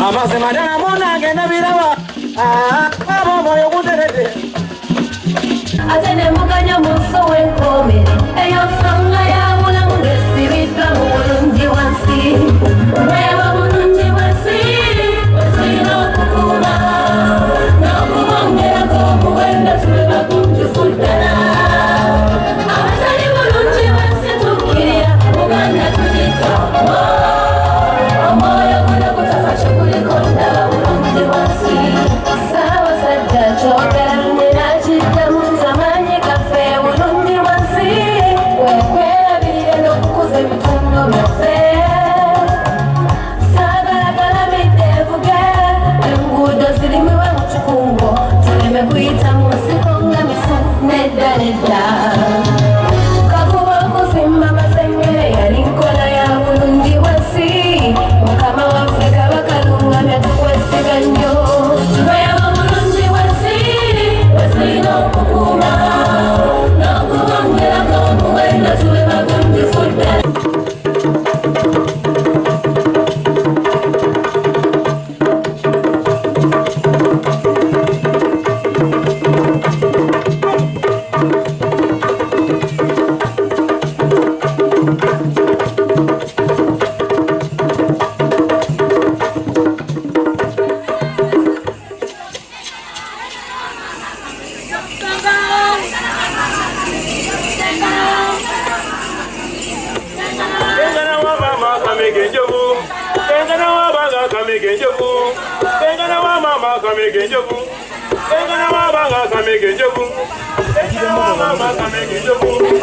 Amase madana mona gena birawa. Abo moyo kuterete. Atene muganya muso wenkomere. Eyo sanga ya mula mungesi bitra mulungi wansi. Wewa mulungi wansi. Wasino kukuma. Na kumongera komu wenda tuweba kumjufutana. Awasani mulungi wansi tukiria. Muganda tujita. Omoyo kuna kutafasha kulikonda mulungi wansi. Sawa sajja chokera nirajita mutamanye kafe mulungi wansi. Wekwera bireno kukuze bitundo myafe. Sagaragala midevuge. Engudo zilimiwe muchukungo. Tuleme kuita musiko nga misu nedda nedda. Kakuba kuzimba masengere yalinkola ya mulungi wansi. Mukama waffe Kabakalunga byatukwesiga nnyo. Weeba mulungi wansi, wesilina okukuuma. N'okubongerako omuwendo tube bagunjufu ddala. Engana wa mama kamege njogu. Engana wa banga kamege njogu. Engana wa mama kamege njogu. Engana wa banga kamege njogu. Engana wa mama kamege njogu.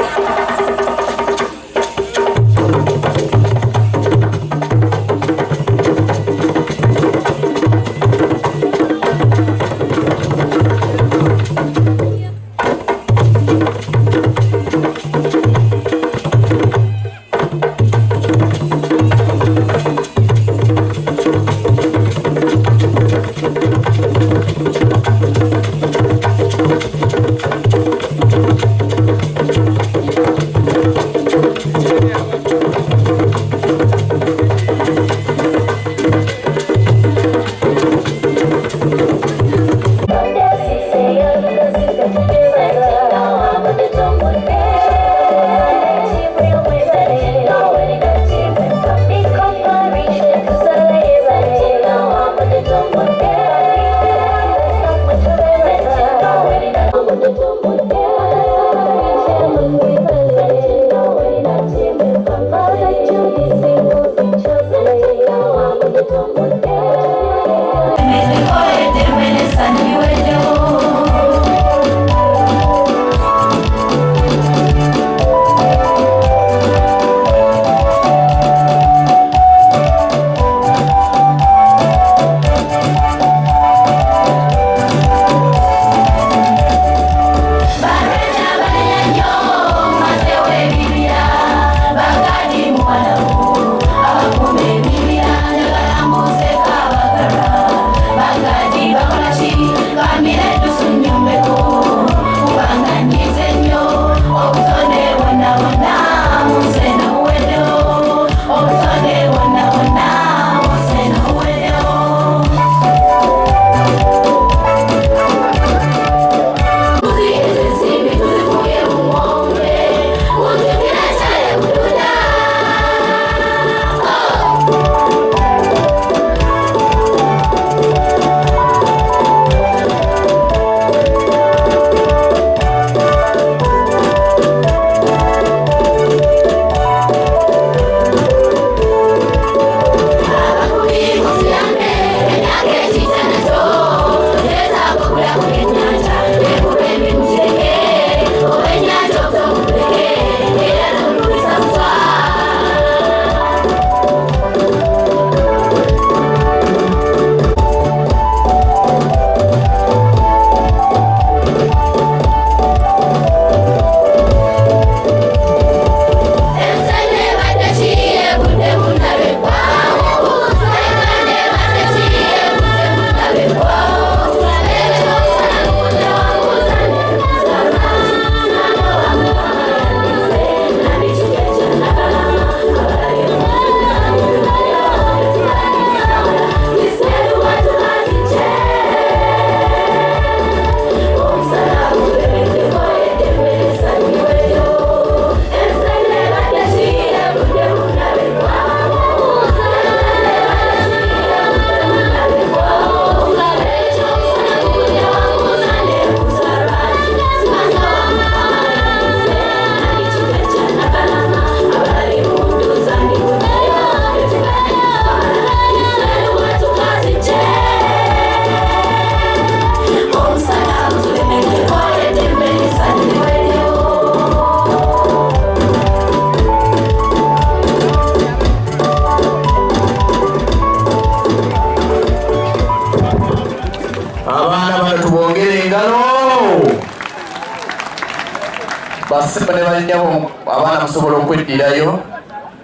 basebo ne bannyabo abaana musobola okweddirayo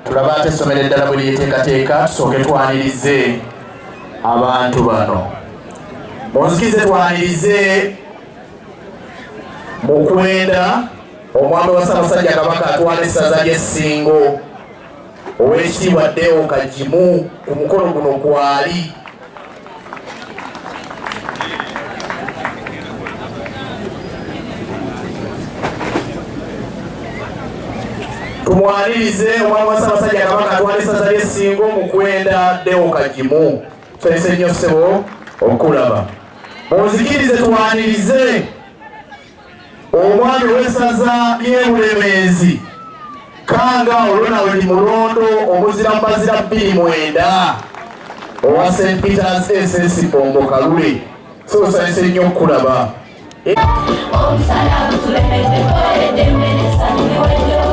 tulaba ate essomero eddala bwe lyeteekateeka tusooke twanirize abantu bano munzikize twanirize mu kwenda omwami wa Ssaabasajja Kabaka atwala essaza ly'Essingo ow'ekitiibwa Deo Kagimu ku mukolo guno gwali tumwanirize omwami wa Ssaabasajja Kabaka atwala essaza ly'Essingo mu kwenda Deo Kagimu tusanyuse nnyo ssebo okulaba munzikirize twanirize omwami w'essaza ly'e Bulemeezi Kanga Olonaweli Mulondo omuzira mu bazira 29 owa St. Peter's SS Bombo Kalule tusanyuse nnyo okulaba Omusala tulemedde koledde mmere sanyumiwe nnyo